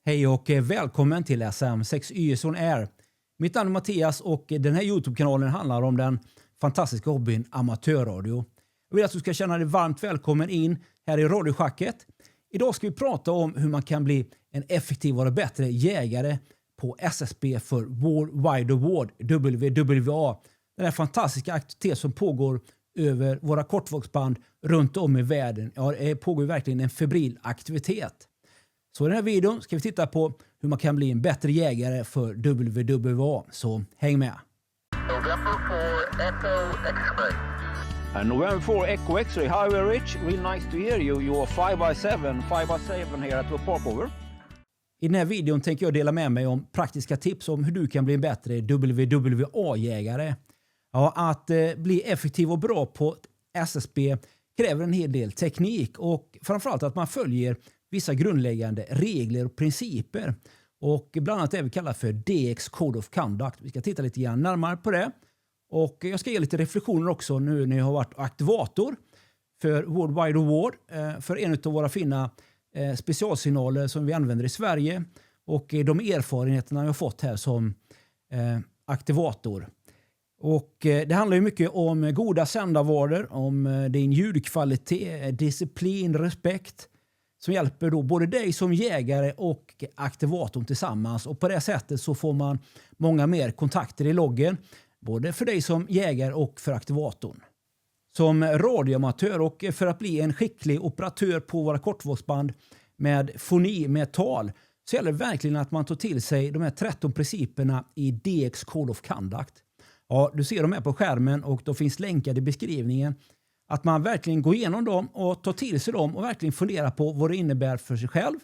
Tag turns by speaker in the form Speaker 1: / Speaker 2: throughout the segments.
Speaker 1: Hej och välkommen till SM6 YS On Air. Mitt namn är Mattias och den här YouTube-kanalen handlar om den fantastiska hobbyn amatörradio. Jag vill att du ska känna dig varmt välkommen in här i radioschacket. Idag ska vi prata om hur man kan bli en effektivare och bättre jägare på SSB för World Wide Award, WWA. Den här fantastiska aktivitet som pågår över våra kortvågsband runt om i världen. Ja, det pågår verkligen en febril aktivitet. Så i den här videon ska vi titta på hur man kan bli en bättre jägare för WWA. Så häng med!
Speaker 2: November 4 Echo X-ray, Highway Rich, real nice to hear you. You're 5x7 here at the parkover.
Speaker 1: I den här videon tänker jag dela med mig om praktiska tips om hur du kan bli en bättre WWA-jägare. Ja, att bli effektiv och bra på SSB kräver en hel del teknik och framförallt att man följer vissa grundläggande regler och principer. Och bland annat det vi kallar för DX Code of Conduct. Vi ska titta lite grann närmare på det. Och jag ska ge lite reflektioner också nu när jag har varit aktivator för World Wide Award. För en av våra fina specialsignaler som vi använder i Sverige. Och de erfarenheterna jag har fått här som aktivator. Och det handlar ju mycket om goda sändarvaror, om din ljudkvalitet, disciplin, respekt. Som hjälper då både dig som jägare och aktivatorn tillsammans. Och på det sättet så får man många mer kontakter i loggen. Både för dig som jägare och för aktivatorn. Som radioamatör och för att bli en skicklig operatör på våra kortvågsband med foni, med tal. Så gäller det verkligen att man tar till sig de här 13 principerna i DX Code of Conduct. Ja, du ser dem här på skärmen och de finns länkade i beskrivningen. Att man verkligen går igenom dem och tar till sig dem och verkligen funderar på vad det innebär för sig själv.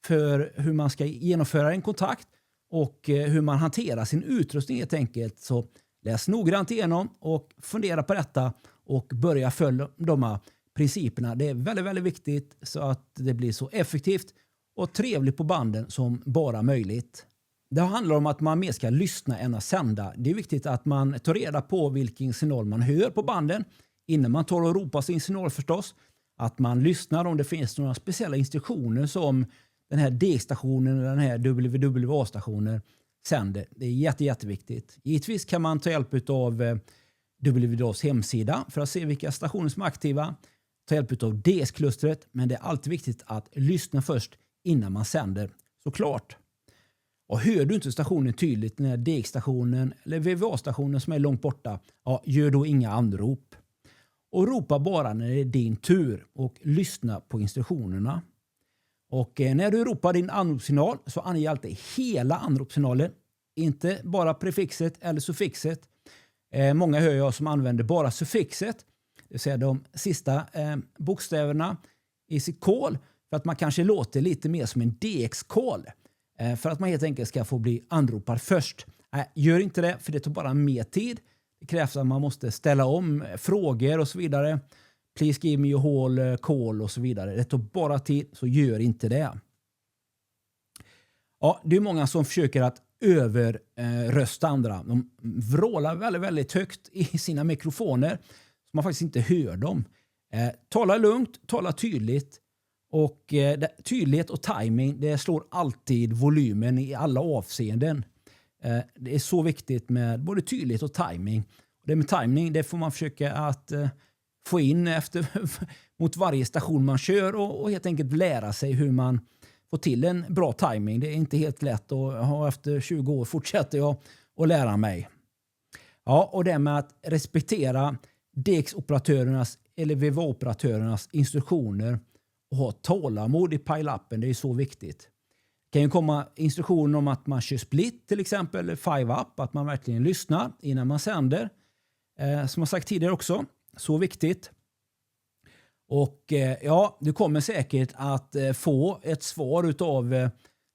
Speaker 1: För hur man ska genomföra en kontakt och hur man hanterar sin utrustning helt enkelt. Så läs noggrant igenom och fundera på detta och börja följa de här principerna. Det är väldigt, väldigt viktigt så att det blir så effektivt och trevligt på banden som bara möjligt. Det handlar om att man mer ska lyssna än att sända. Det är viktigt att man tar reda på vilken signal man hör på banden. Innan man tar och ropar sin signal förstås. Att man lyssnar om det finns några speciella instruktioner som den här D-stationen eller den här WWA-stationen sänder. Det är jätteviktigt. Givetvis kan man ta hjälp av WWAs hemsida för att se vilka stationer som är aktiva. Ta hjälp av DS-klustret, men det är alltid viktigt att lyssna först innan man sänder. Såklart. Och hör du inte stationen tydligt, den här DX-stationen eller WWA-stationen som är långt borta, ja, gör då inga anrop. Och ropa bara när det är din tur och lyssna på instruktionerna. Och när du ropar din anropssignal så ange alltid hela anropssignalen. Inte bara prefixet eller suffixet. Många hör jag som använder bara suffixet. Det vill säga de sista bokstäverna i sitt call. För att man kanske låter lite mer som en DX-call. För att man helt enkelt ska få bli anropad först. Gör inte det för det tar bara mer tid. Det krävs att man måste ställa om frågor och så vidare. Please give me a whole call och så vidare. Det tar bara tid, så gör inte det. Ja, det är många som försöker att överrösta andra. De vrålar väldigt, väldigt högt i sina mikrofoner så man faktiskt inte hör dem. Tala lugnt, tala tydligt. Och tydlighet och timing, det slår alltid volymen i alla avseenden. Det är så viktigt med både tydlighet och timing. Det med timing, det får man försöka att få in efter mot varje station man kör och helt enkelt lära sig hur man får till en bra timing. Det är inte helt lätt och efter 20 år fortsätter jag att lära mig. Ja, och det med att respektera DX-operatörernas eller WWA-operatörernas instruktioner och ha tålamod i pile-upen, det är så viktigt. Det kan ju komma instruktioner om att man kör split till exempel, eller 5-up, att man verkligen lyssnar innan man sänder. Som jag sagt tidigare också, så viktigt. Och ja, du kommer säkert att få ett svar utav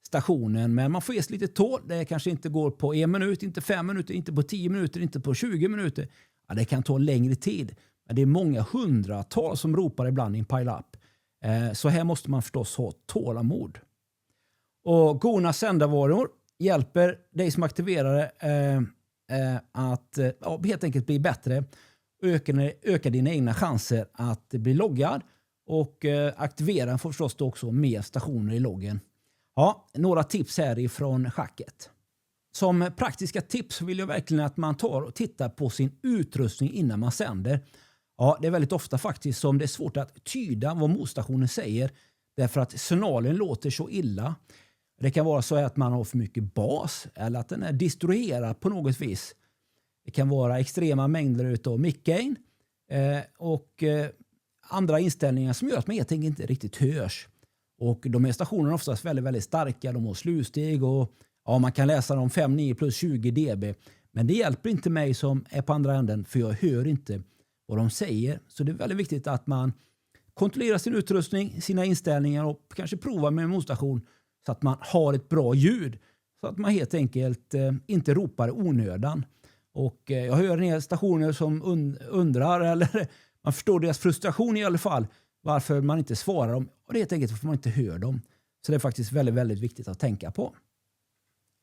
Speaker 1: stationen, men man får ge sig lite tål. Det kanske inte går på 1 minut, inte 5 minuter, inte på 10 minuter, inte på 20 minuter. Ja, det kan ta längre tid. Men det är många hundratals som ropar ibland i en pile-up. Så här måste man förstås ha tålamod. Och goda sändarvaror hjälper dig som aktiverare att helt enkelt bli bättre. Öka dina egna chanser att bli loggad. Och aktivera får förstås också mer stationer i loggen. Ja, några tips här ifrån schacket. Som praktiska tips vill jag verkligen att man tar och tittar på sin utrustning innan man sänder. Ja, det är väldigt ofta faktiskt som det är svårt att tyda vad motstationen säger därför att signalen låter så illa. Det kan vara så att man har för mycket bas eller att den är distruerad på något vis. Det kan vara extrema mängder av mic-gain och andra inställningar som gör att man helt enkelt inte riktigt hörs. Och de här stationerna är oftast väldigt, väldigt starka. De har slutsteg och ja, man kan läsa dem 5, 9 plus 20 dB. Men det hjälper inte mig som är på andra änden för jag hör inte vad de säger. Så det är väldigt viktigt att man kontrollerar sin utrustning, sina inställningar och kanske provar med en motstation så att man har ett bra ljud. Så att man helt enkelt inte ropar onödan. Och jag hör en del stationer som undrar, eller man förstår deras frustration i alla fall, varför man inte svarar dem. Och det är helt enkelt för att man inte hör dem. Så det är faktiskt väldigt, väldigt viktigt att tänka på.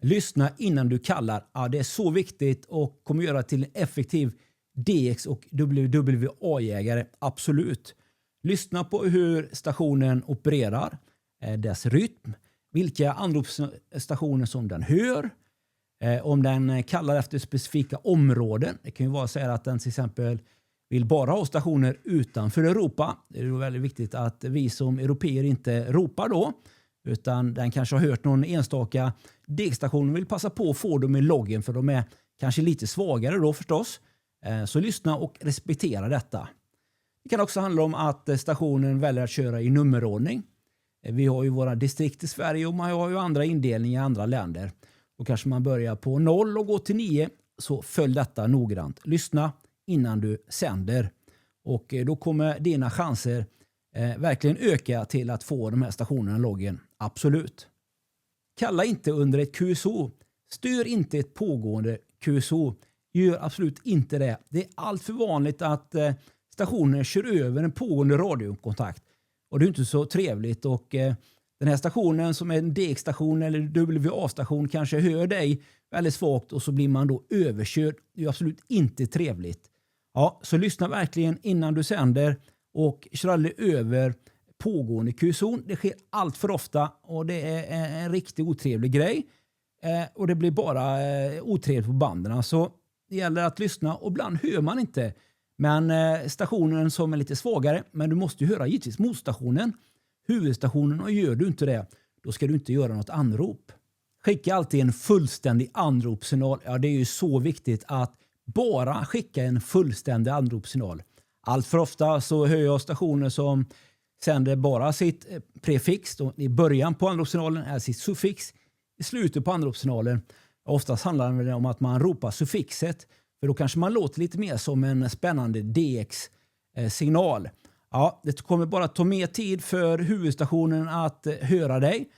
Speaker 1: Lyssna innan du kallar. Ja, det är så viktigt och kommer göra till en effektiv DX och WWA-jägare. Absolut. Lyssna på hur stationen opererar, dess rytm, vilka anropsstationer som den hör, om den kallar efter specifika områden. Det kan ju vara så här att den till exempel vill bara ha stationer utanför Europa. Det är då väldigt viktigt att vi som europeer inte ropar då. Utan den kanske har hört någon enstaka DX-station och vill passa på att få dem i loggen för de är kanske lite svagare då förstås. Så lyssna och respektera detta. Det kan också handla om att stationen väljer att köra i nummerordning. Vi har ju våra distrikt i Sverige och man har ju andra indelningar i andra länder. Då kanske man börjar på 0 och går till 9, så följ detta noggrant. Lyssna innan du sänder och då kommer dina chanser verkligen öka till att få de här stationerna i loggen. Absolut. Kalla inte under ett QSO. Stör inte ett pågående QSO. Gör absolut inte det. Det är allt för vanligt att stationer kör över en pågående radiokontakt. Och det är inte så trevligt. Och den här stationen som är en DX-station eller WA-station kanske hör dig väldigt svagt och så blir man då överkörd. Det är absolut inte trevligt. Ja, så lyssna verkligen innan du sänder och kör aldrig över pågående QSO. Det sker allt för ofta och det är en riktigt otrevlig grej. Och det blir bara otrevligt på banden. Så det gäller att lyssna och ibland hör man inte. Men stationen som är lite svagare, men du måste ju höra givetvis motstationen, huvudstationen, och gör du inte det, då ska du inte göra något anrop. Skicka alltid en fullständig anropssignal. Ja, det är ju så viktigt att bara skicka en fullständig anropssignal. Allt för ofta så hör jag stationer som sänder bara sitt prefix i början på anropssignalen är sitt suffix i slutet på anropssignalen. Oftast handlar det om att man ropar suffixet, för då kanske man låter lite mer som en spännande DX-signal. Ja, det kommer bara ta mer tid för huvudstationen att höra dig.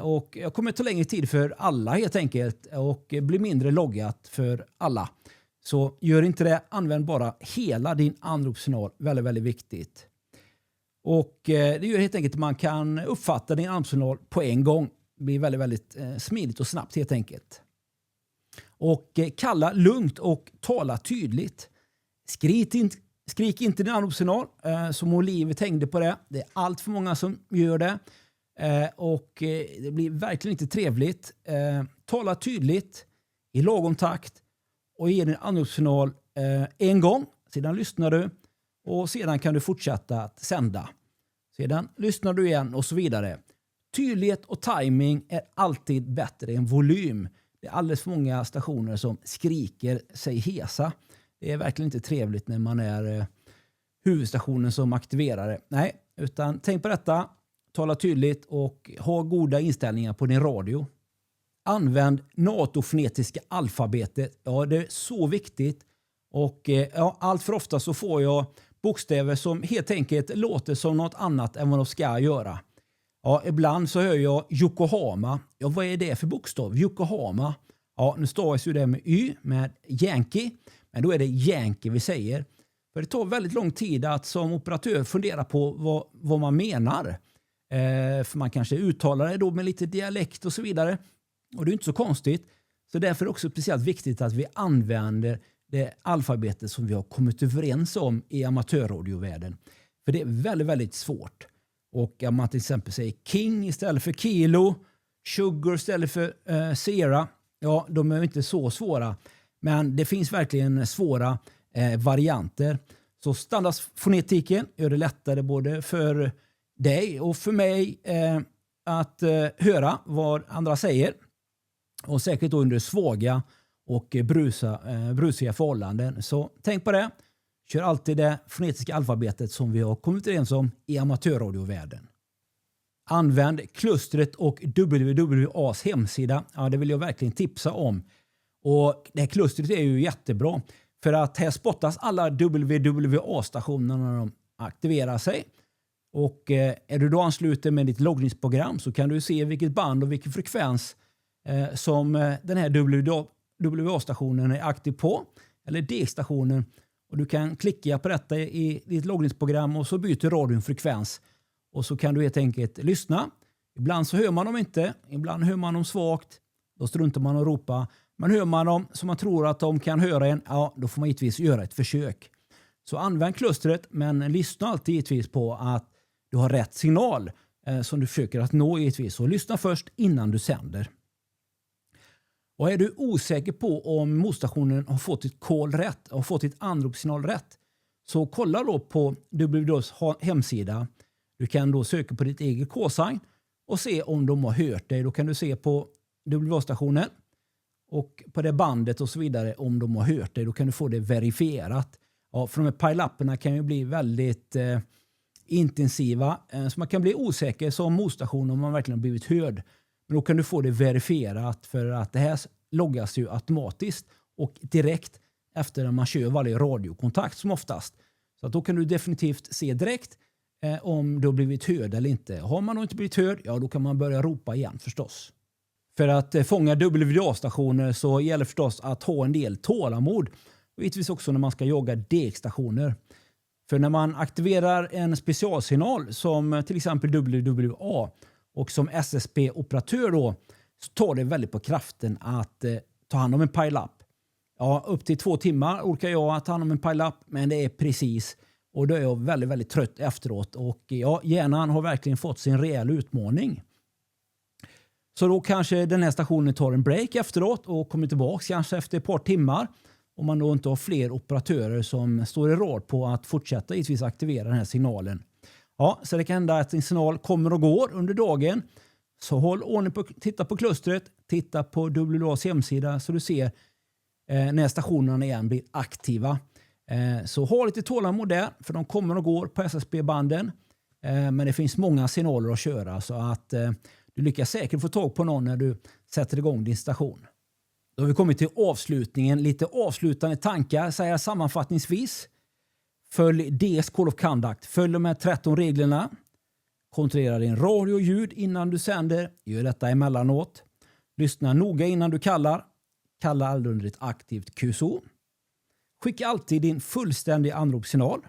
Speaker 1: Och jag kommer ta längre tid för alla helt enkelt och bli mindre loggat för alla. Så gör inte det, använd bara hela din anropssignal. Väldigt, väldigt viktigt. Och det gör helt enkelt att man kan uppfatta din anropssignal på en gång. Det blir väldigt, väldigt smidigt och snabbt helt enkelt. Och kalla lugnt och tala tydligt. Skrik inte din anropssignal som om livet hängde på det. Det är allt för många som gör det. Och det blir verkligen inte trevligt. Tala tydligt i lagom takt och ge din anropssignal en gång. Sedan lyssnar du och sedan kan du fortsätta att sända. Sedan lyssnar du igen och så vidare. Tydlighet och timing är alltid bättre än volym. Det är alldeles för många stationer som skriker sig hesa. Det är verkligen inte trevligt när man är huvudstationen som aktiverar det. Nej, utan tänk på detta. Tala tydligt och ha goda inställningar på din radio. Använd NATO-fonetiska alfabetet. Ja, det är så viktigt. Och allt för ofta så får jag bokstäver som helt enkelt låter som något annat än vad de ska göra. Ja, ibland så hör jag Yokohama. Ja, vad är det för bokstav? Yokohama. Ja, nu stavas ju det med Y, med Yankee. Men då är det Yankee vi säger. För det tar väldigt lång tid att som operatör fundera på vad man menar. För man kanske uttalar det då med lite dialekt och så vidare. Och det är inte så konstigt. Så därför är det också speciellt viktigt att vi använder det alfabetet som vi har kommit överens om i amatörradiovärlden. För det är väldigt, väldigt svårt. Och om man till exempel säger King istället för Kilo. Sugar istället för Sierra. Ja, de är inte så svåra. Men det finns verkligen svåra varianter. Så standardfonetiken gör det lättare både för dig och för mig att höra vad andra säger. Och säkert då under svaga och brusiga förhållanden. Så tänk på det. Kör alltid det fonetiska alfabetet som vi har kommit överens om i amatörradiovärlden. Använd klustret och WWAs hemsida. Ja, det vill jag verkligen tipsa om. Och det här klustret är ju jättebra. För att här spottas alla WWA-stationer när de aktiverar sig. Och är du då ansluten med ditt loggningsprogram så kan du se vilket band och vilken frekvens som den här WWA-stationen är aktiv på. Eller D-stationen. Och du kan klicka på detta i ditt loggningsprogram och så byter radion frekvens. Och så kan du helt enkelt lyssna. Ibland så hör man dem inte. Ibland hör man dem svagt. Då struntar man och ropa. Men hör man dem som man tror att de kan höra en, ja, då får man givetvis göra ett försök. Så använd klustret, men lyssna alltid givetvis på att du har rätt signal som du försöker att nå givetvis. Så lyssna först innan du sänder. Och är du osäker på om motstationen har fått ditt call rätt och fått ditt anropssignal rätt, så kolla då på WWAs hemsida. Du kan då söka på ditt eget callsign och se om de har hört dig. Då kan du se på WWA-stationen och på det bandet och så vidare om de har hört dig. Då kan du få det verifierat. Ja, för de här pile-upperna kan ju bli väldigt intensiva. Så man kan bli osäker som motstation om man verkligen har blivit hörd. Men då kan du få det verifierat för att det här loggas ju automatiskt och direkt efter när man kör varje radiokontakt som oftast. Så att då kan du definitivt se direkt om du har blivit hörd eller inte. Har man då inte blivit hörd, ja då kan man börja ropa igen förstås. För att fånga WWA-stationer så gäller förstås att ha en del tålamod. Och givetvis också när man ska jaga D-stationer. För när man aktiverar en specialsignal som till exempel WWA och som SSB-operatör då, så tar det väldigt på kraften att ta hand om en pile-up. Ja, upp till 2 timmar orkar jag att ta hand om en pile-up, men det är precis. Och då är jag väldigt, väldigt trött efteråt. Och ja, hjärnan har verkligen fått sin rejäl utmaning. Så då kanske den här stationen tar en break efteråt och kommer tillbaka kanske efter ett par timmar. Om man då inte har fler operatörer som står i rad på att fortsätta givetvis aktivera den här signalen. Ja, så det kan hända att en signal kommer och går under dagen. Så håll ordning på, titta på klustret, titta på WWAs hemsida så du ser när stationerna igen blir aktiva. Så ha lite tålamod där, för de kommer och går på SSB-banden. Men det finns många signaler att köra så att du lyckas säkert få tag på någon när du sätter igång din station. Då har vi kommit till avslutningen. Lite avslutande tankar säger jag sammanfattningsvis. Följ DS Call of Conduct. Följ de här 13 reglerna. Kontrollera din radio och ljud innan du sänder. Gör detta emellanåt. Lyssna noga innan du kallar. Kalla aldrig under ett aktivt QSO. Skicka alltid din fullständiga anropssignal.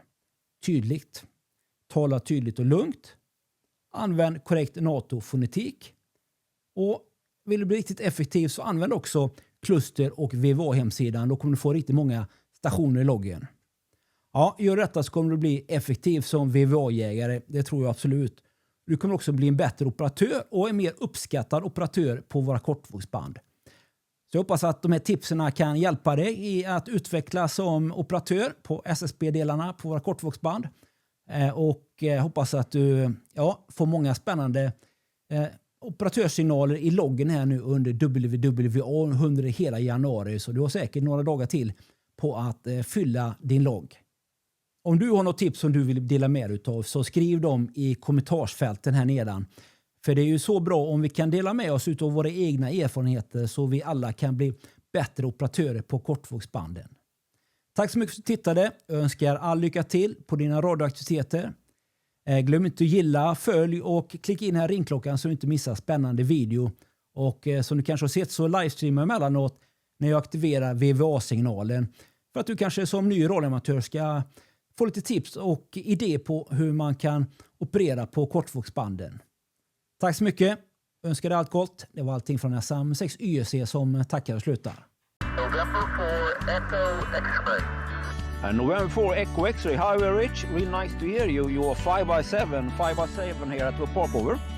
Speaker 1: Tydligt. Tala tydligt och lugnt. Använd korrekt NATO-fonetik. Och vill du bli riktigt effektiv så använd också kluster och WWA-hemsidan. Då kommer du få riktigt många stationer i loggen. Ja, gör detta så kommer du bli effektiv som WWA-jägare. Det tror jag absolut. Du kommer också bli en bättre operatör och en mer uppskattad operatör på våra kortvågsband. Så jag hoppas att de här tipsen kan hjälpa dig i att utvecklas som operatör på SSB-delarna på våra kortvågsband. Och hoppas att du får många spännande operatörssignaler i loggen här nu under WWA under hela januari. Så du har säkert några dagar till på att fylla din logg. Om du har något tips som du vill dela med dig av så skriv dem i kommentarsfälten här nedan. För det är ju så bra om vi kan dela med oss av våra egna erfarenheter så vi alla kan bli bättre operatörer på kortvågsbanden. Tack så mycket för att du tittade. Jag önskar all lycka till på dina radioaktiviteter. Glöm inte att gilla, följ och klicka in här ringklockan så du inte missar spännande video. Och som du kanske har sett så livestreamar jag emellanåt när jag aktiverar WWA-signalen. För att du kanske som ny radioamatör ska få lite tips och idé på hur man kan operera på kortvågsbanden. Tack så mycket. Önskar dig allt gott. Det var allting från SAM 6 YEC som tackar och slutar.
Speaker 3: November 4 Echo X-ray.
Speaker 2: November 4 Echo X-ray. Hi, we're Rich. Real nice to hear you. You're 5x7 here at the Park Over.